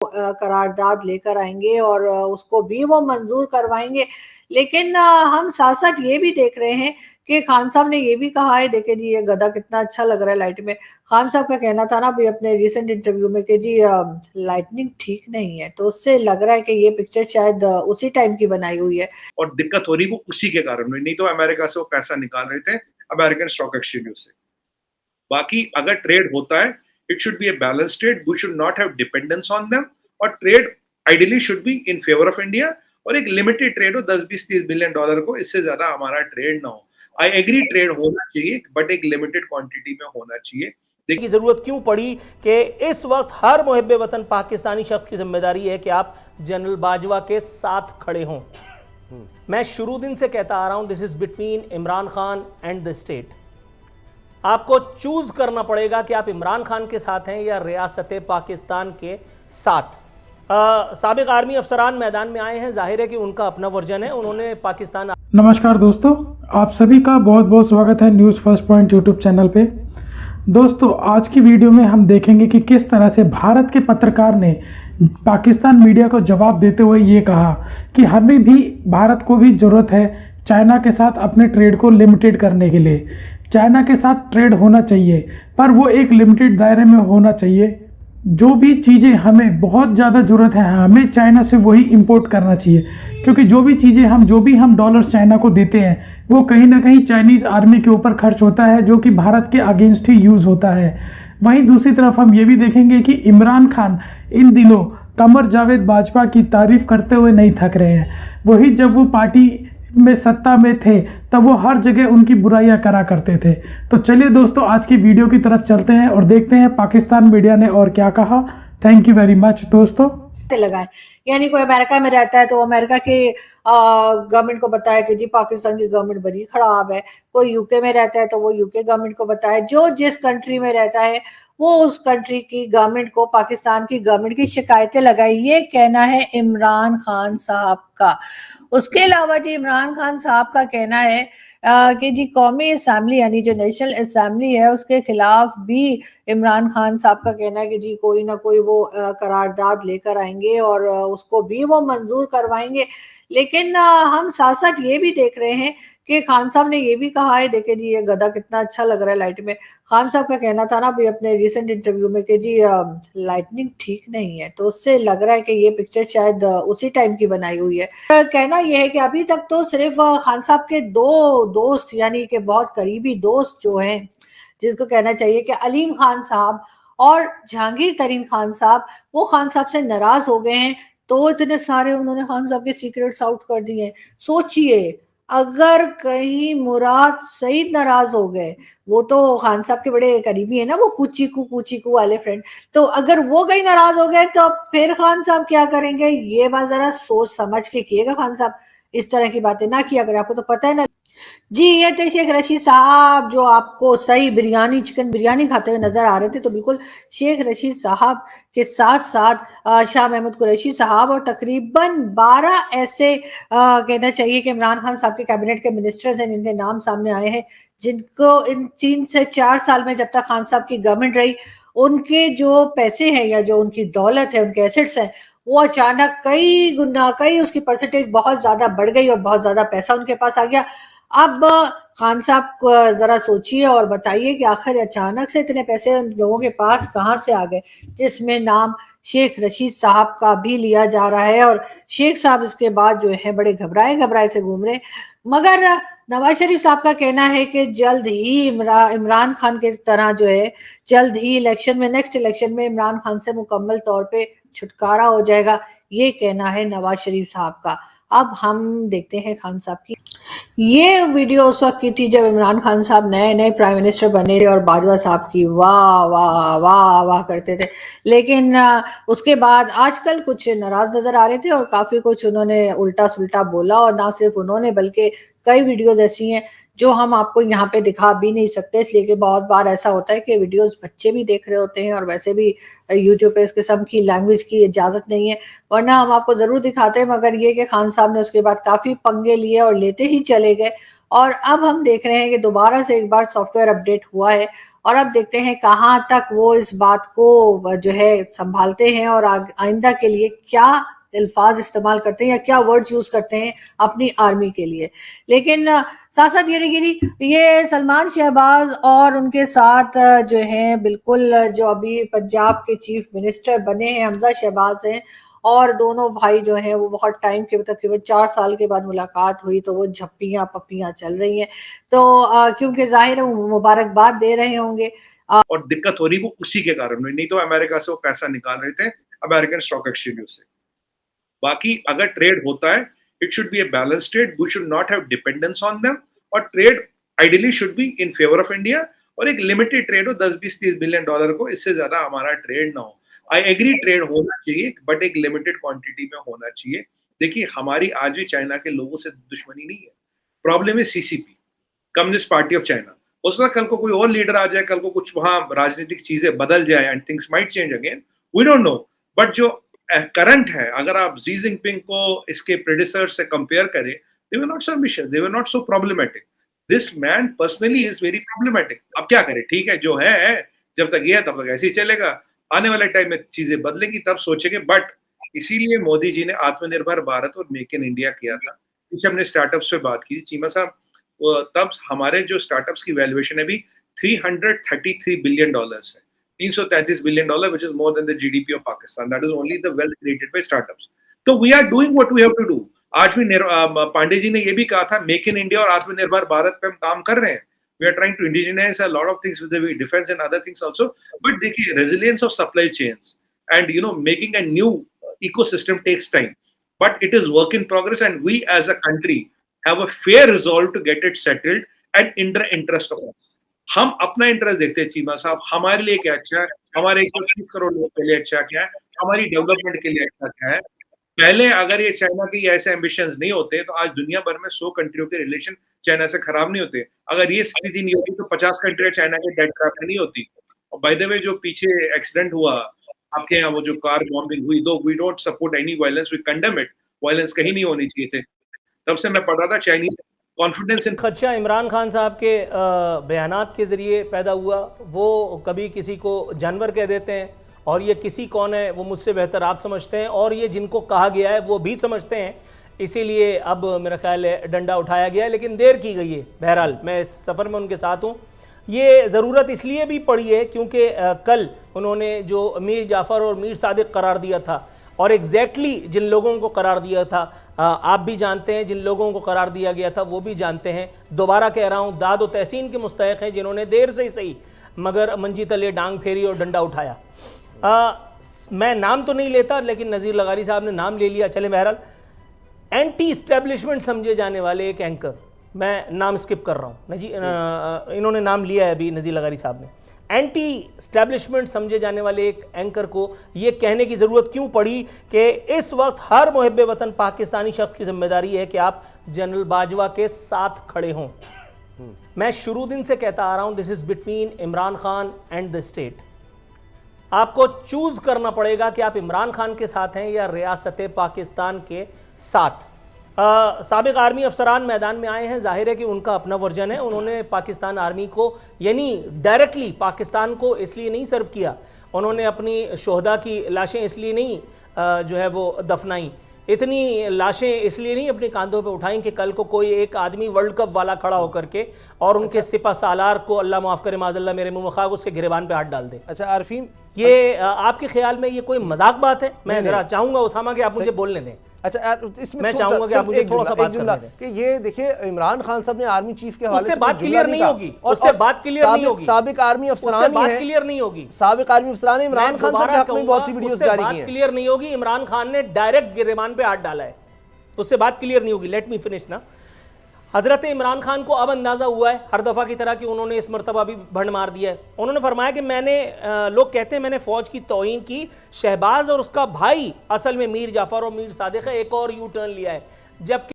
करारदाद लेकर आएंगे और उसको भी वो मंजूर करवाएंगे। लेकिन हम साथ साथ ये भी देख रहे हैं कि खान साहब ने ये भी कहा है, देखे जी ये गधा कितना अच्छा लग रहा है लाइट में। खान साहब का कहना था ना भी अपने रिसेंट इंटरव्यू में कि जी लाइटनिंग ठीक नहीं है, तो उससे लग रहा है कि ये पिक्चर शायद उसी टाइम की बनाई हुई है और दिक्कत हो रही वो उसी के कारण हुई, नहीं तो अमेरिका से वो पैसा निकाल रहे थे अमेरिकन स्टॉक एक्सचेंज से। बाकी अगर ट्रेड होता है it should be a balance trade, we should not have dependence on them, और trade ideally should be in favour of India, और एक लिमिटेड ट्रेड हो 10-20-30 बिलियन डॉलर को, इससे ज्यादा हमारा ट्रेड ना हो। आई एग्री ट्रेड होना चाहिए बट एक लिमिटेड क्वांटिटी में होना चाहिए। की जरूरत क्यों पड़ी कि इस वक्त हर मुहिब्बे वतन पाकिस्तानी शख्स की जिम्मेदारी है कि आप जनरल बाजवा के साथ खड़े हों। मैं शुरू दिन से कहता आ रहा हूं this is between Imran Khan and the state. आपको चूज करना पड़ेगा कि आप इमरान खान के साथ हैं या रियासत पाकिस्तान के साथ। साबिक आर्मी अफसरान मैदान में आए हैं, जाहिर है कि उनका अपना वर्जन है, उन्होंने पाकिस्तान। नमस्कार दोस्तों, आप सभी का बहुत बहुत स्वागत है news first point YouTube channel पे। दोस्तों आज की वीडियो में हम देखेंगे कि किस तरह से भारत के पत्रकार ने पाकिस्तान मीडिया को जवाब देते हुए ये कहा कि हमें भी, भारत को भी ज़रूरत है चाइना के साथ अपने ट्रेड को लिमिटेड करने के लिए। चाइना के साथ ट्रेड होना चाहिए पर वो एक लिमिटेड दायरे में होना चाहिए। जो भी चीज़ें हमें बहुत ज़्यादा ज़रूरत है हमें चाइना से वही इंपोर्ट करना चाहिए, क्योंकि जो भी हम डॉलर्स चाइना को देते हैं वो कहीं ना कहीं चाइनीज़ आर्मी के ऊपर खर्च होता है, जो कि भारत के अगेंस्ट ही यूज़ होता है। वहीं दूसरी तरफ हम ये भी देखेंगे कि इमरान खान इन दिनों कमर जावेद बाजवा की तारीफ़ करते हुए नहीं थक रहे हैं। वही जब वो पार्टी में सत्ता में थे तब वो हर जगह उनकी बुराइयां करा करते थे। तो चलिए दोस्तों आज की वीडियो की तरफ चलते हैं और देखते हैं पाकिस्तान मीडिया ने और क्या कहा। थैंक यू वेरी मच दोस्तों। लगाए, यानी कोई अमेरिका में रहता है तो अमेरिका के गवर्नमेंट को बताया कि जी पाकिस्तान की गवर्नमेंट बड़ी खराब है। कोई यूके में रहता है तो वो यूके गवर्नमेंट को बताए। जो जिस कंट्री में रहता है वो उस कंट्री की गवर्नमेंट को पाकिस्तान की गवर्नमेंट की शिकायतें लगाई। ये कहना है इमरान खान साहब का। उसके अलावा जी इमरान खान साहब का कहना है कि जी कौमी असम्बली यानी जो नेशनल असम्बली है उसके खिलाफ भी इमरान खान साहब का कहना है कि जी कोई ना कोई वो करारदाद लेकर आएंगे और उसको भी वो मंजूर करवाएंगे। लेकिन हम साथ साथ ये भी देख रहे हैं कि खान साहब ने ये भी कहा है, देखे जी ये गधा कितना अच्छा लग रहा है लाइट में। खान साहब का कहना था ना भी अपने रिसेंट इंटरव्यू में कि जी लाइटनिंग ठीक नहीं है, तो उससे लग रहा है कि ये पिक्चर शायद उसी टाइम की बनाई हुई है। कहना यह है कि अभी तक तो सिर्फ खान साहब के दो दोस्त यानी कि बहुत करीबी दोस्त जो हैं, जिसको कहना चाहिए कि अलीम खान साहब और जहांगीर तरीन खान साहब, वो खान साहब से नाराज हो गए हैं। तो इतने सारे उन्होंने खान साहब के सीक्रेट्स आउट कर दिए। सोचिए अगर कहीं मुराद सईद नाराज हो गए, वो तो खान साहब के बड़े करीबी है ना, वो कुचीकू वाले फ्रेंड, तो अगर वो कहीं नाराज हो गए तो फिर खान साहब क्या करेंगे? ये बात जरा सोच समझ के किएगा खान साहब, इस तरह की बातें ना किया करें। आपको तो पता है ना जी, ये थे शेख रशीद साहब जो आपको सही चिकन बिरयानी खाते हुए नजर आ रहे थे। तो बिल्कुल शेख रशीद साहब के साथ साथ शाह महमूद कुरैशी साहब और तकरीबन 12 ऐसे कहना चाहिए कि इमरान खान साहब के कैबिनेट के मिनिस्टर्स हैं जिनके नाम सामने आए हैं, जिनको इन 3 से 4 साल में जब तक खान साहब की गवर्नमेंट रही उनके जो पैसे हैं या जो उनकी दौलत है, उनके एसेट्स हैं, वो अचानक कई गुना उसकी परसेंटेज बहुत ज्यादा बढ़ गई और बहुत ज्यादा पैसा उनके पास आ गया। अब खान साहब को जरा सोचिए और बताइए कि आखिर अचानक से इतने पैसे उन लोगों के पास कहां से आ गए, जिसमें नाम शेख रशीद साहब का भी लिया जा रहा है। और शेख साहब इसके बाद जो है बड़े घबराए से घूम रहे। मगर नवाज शरीफ साहब का कहना है कि जल्द ही इमरान खान के तरह जो है जल्द ही नेक्स्ट इलेक्शन में इमरान खान से मुकम्मल तौर पे छुटकारा हो जाएगा। ये कहना है नवाज शरीफ साहब का। अब हम देखते हैं खान साहब की ये वीडियो उस वक्त की थी जब इमरान खान साहब नए प्राइम मिनिस्टर बने थे और बाजवा साहब की वाह वाह वाह वाह करते थे। लेकिन उसके बाद आजकल कुछ नाराज नजर आ रहे थे और काफी कुछ उन्होंने उल्टा सुल्टा बोला। और ना सिर्फ उन्होंने बल्कि कई वीडियोज ऐसी हैं जो हम आपको यहाँ पे दिखा भी नहीं सकते, इसलिए कि बहुत बार ऐसा होता है कि वीडियोस बच्चे भी देख रहे होते हैं और वैसे भी यूट्यूब पे इस किस्म की लैंग्वेज की इजाजत नहीं है, वरना हम आपको जरूर दिखाते हैं। मगर ये कि खान साहब ने उसके बाद काफी पंगे लिए और लेते ही चले गए। और अब हम देख रहे हैं कि दोबारा से एक बार सॉफ्टवेयर अपडेट हुआ है और अब देखते हैं कहाँ तक वो इस बात को जो है संभालते हैं और आइंदा के लिए क्या अल्फाज इस्तेमाल करते हैं या क्या वर्ड्स यूज करते हैं अपनी आर्मी के लिए। लेकिन साथ साथ ये देखिए ये सलमान शहबाज और उनके साथ जो है बिल्कुल जो अभी पंजाब के चीफ मिनिस्टर बने हैं हमजा शहबाज हैं, और दोनों भाई जो हैं वो बहुत टाइम के तकरीबन 4 साल के बाद मुलाकात हुई तो वो झप्पियां पप्पियां चल रही हैं। तो क्योंकि जाहिर है वो मुबारकबाद दे रहे होंगे। और दिक्कत हो रही वो उसी के कारण हुई, नहीं तो अमेरिका से वो पैसा निकाल रहे थे अमेरिकन स्टॉक एक्सचेंज से। बाकी अगर ट्रेड होता है it should be a balance trade, we should not have dependence on them, और trade ideally should be in favour of India, और एक लिमिटेड ट्रेड हो 10-20-30 बिलियन डॉलर को, इससे ज्यादा हमारा ट्रेड ना हो। आई एग्री ट्रेड होना चाहिए बट एक लिमिटेड क्वांटिटी में होना चाहिए। देखिए हमारी आज भी चाइना के लोगों से दुश्मनी नहीं है, प्रॉब्लम है CCP, communist party of China. हो सकता है कल को कोई और लीडर आ जाए, कल को कुछ वहां राजनीतिक चीजें बदल जाए and things might change again, we don't know. But जो करंट है, अगर आप जी जिनपिंग को इसके प्रेडिसर से कंपेयर करें, they were not so ambitious, they were not so problematic. This man personally is very problematic. अब क्या करें, ठीक है जो है, जब तक ये है तब तक ऐसे ही चलेगा, आने वाले टाइम में चीजें बदलेंगी तब सोचेंगे। बट इसीलिए मोदी जी ने आत्मनिर्भर भारत और मेक इन इंडिया किया था। इसे हमने स्टार्टअप्स पे बात की चीमा साहब, तब हमारे जो स्टार्टअप्स की वैल्यूएशन है अभी $333 बिलियन है, $333 billion, which is more than the GDP of Pakistan. That is only the wealth created by startups. तो we are doing what we have to do. आज भी पांडे जी ने ये भी कहा था मेक इन इंडिया और आत्मनिर्भर भारत पे हम काम कर रहे हैं। We are trying to indigenize a lot of things with the defense and other things also. But देखिए resilience of supply chains and making a new ecosystem takes time. But it is work in progress and we as a country have a fair resolve to get it settled and in the interest of us. हम अपना interest देखते हैं चीमा साहब, हमारे लिए क्या अच्छा है, हमारे 130 करोड़ लोगों के लिए अच्छा क्या है, हमारी डेवलपमेंट के लिए अच्छा क्या है। पहले अगर ये चाइना के ऐसे एम्बिशंस नहीं होते तो आज दुनिया भर में 100 कंट्रियों के रिलेशन चाइना से खराब नहीं होते। अगर ये स्थिति नहीं होती तो 50 कंट्रियां चाइना के डेट ट्रैप में नहीं होती। और बाय द वे जो पीछे एक्सीडेंट हुआ आपके यहाँ, वो जो कार बॉम्बिंग हुई, though we don't support any violence, we condemn it, violence कहीं नहीं होनी चाहिए थे। तब से मैं पढ़ रहा था चाइनीज कॉन्फिडेंस इन खदशा इमरान खान साहब के बयानात के ज़रिए पैदा हुआ। वो कभी किसी को जानवर कह देते हैं और ये किसी कौन है वो मुझसे बेहतर आप समझते हैं, और ये जिनको कहा गया है वो भी समझते हैं। इसीलिए अब मेरा ख्याल है डंडा उठाया गया है, लेकिन देर की गई है। बहरहाल मैं इस सफ़र में उनके साथ हूँ। ये ज़रूरत इसलिए भी पड़ी है क्योंकि कल उन्होंने जो मीर जाफ़र और मीर सादिक करार दिया था, और एग्जैक्टली जिन लोगों को करार दिया था आप भी जानते हैं, जिन लोगों को करार दिया गया था वो भी जानते हैं। दोबारा कह रहा हूँ, दाद और तहसीन के मुस्तहिक हैं जिन्होंने देर से ही सही मगर मंजी तले डांग फेरी और डंडा उठाया। मैं नाम तो नहीं लेता, लेकिन नज़ीर लगारी साहब ने नाम ले लिया। चले बहरहाल, एंटी इस्टेब्लिशमेंट समझे जाने वाले एक एंकर, मैं नाम स्किप कर रहा हूँ, इन्होंने नाम लिया है अभी नज़ीर लगारी साहब ने। एंटी स्टैब्लिशमेंट समझे जाने वाले एक एंकर को ये कहने की ज़रूरत क्यों पड़ी कि इस वक्त हर मुहिब्बे वतन पाकिस्तानी शख्स की जिम्मेदारी है कि आप जनरल बाजवा के साथ खड़े हों। मैं शुरू दिन से कहता आ रहा हूँ, this is between Imran Khan and the state. आपको चूज़ करना पड़ेगा कि आप इमरान खान के साथ हैं या रियासत पाकिस्तान के साथ। साबिक आर्मी अफसरान मैदान में आए हैं, जाहिर है कि उनका अपना वर्जन है। उन्होंने पाकिस्तान आर्मी को यानी डायरेक्टली पाकिस्तान को इसलिए नहीं सर्व किया, उन्होंने अपनी शोहदा की लाशें इसलिए नहीं जो है वो दफनाई, इतनी लाशें इसलिए नहीं अपने कांधों पे उठाई कि कल को कोई एक आदमी वर्ल्ड कप वाला खड़ा होकर के और उनके सिपा सालार को, अल्लाह माफ़ करे माज़ल्ला मेरे मुँह में खाक, उसके गिरेबान पे हाथ डाल दे। अच्छा आरफीन, ये आपके ख्याल में ये कोई मजाक बात है? मैं ज़रा चाहूँगा उसामा कि आप मुझे बोलने दें। अच्छा इसमें मैं चाहूंगा कि आप मुझे थोड़ा सा बात करने दें कि ये देखिए इमरान खान साहब ने आर्मी चीफ के हवाले से बात क्लियर नहीं होगी, उससे बात क्लियर नहीं होगी, साबिक आर्मी अफसरान बात क्लियर नहीं होगी, साबिक आर्मी अफसरान इमरान खान साहब के हक में बहुत सी वीडियोस जारी की हैं, क्लियर नहीं होगी। इमरान खान ने डायरेक्ट गिरेबान पे हाथ डाला है, उससे बात क्लियर नहीं होगी। लेट मी फिनिश ना। हजरत इमरान खान को अब अंदाज़ा हुआ है हर दफ़ा की तरह कि उन्होंने इस मरतबा भी भंड मार दिया है। उन्होंने फरमाया कि लोग कहते हैं मैंने फ़ौज की तौहीन की, शहबाज और उसका भाई असल में मीर जाफ़र और मीर सादिक है, एक और यू टर्न लिया है। जबकि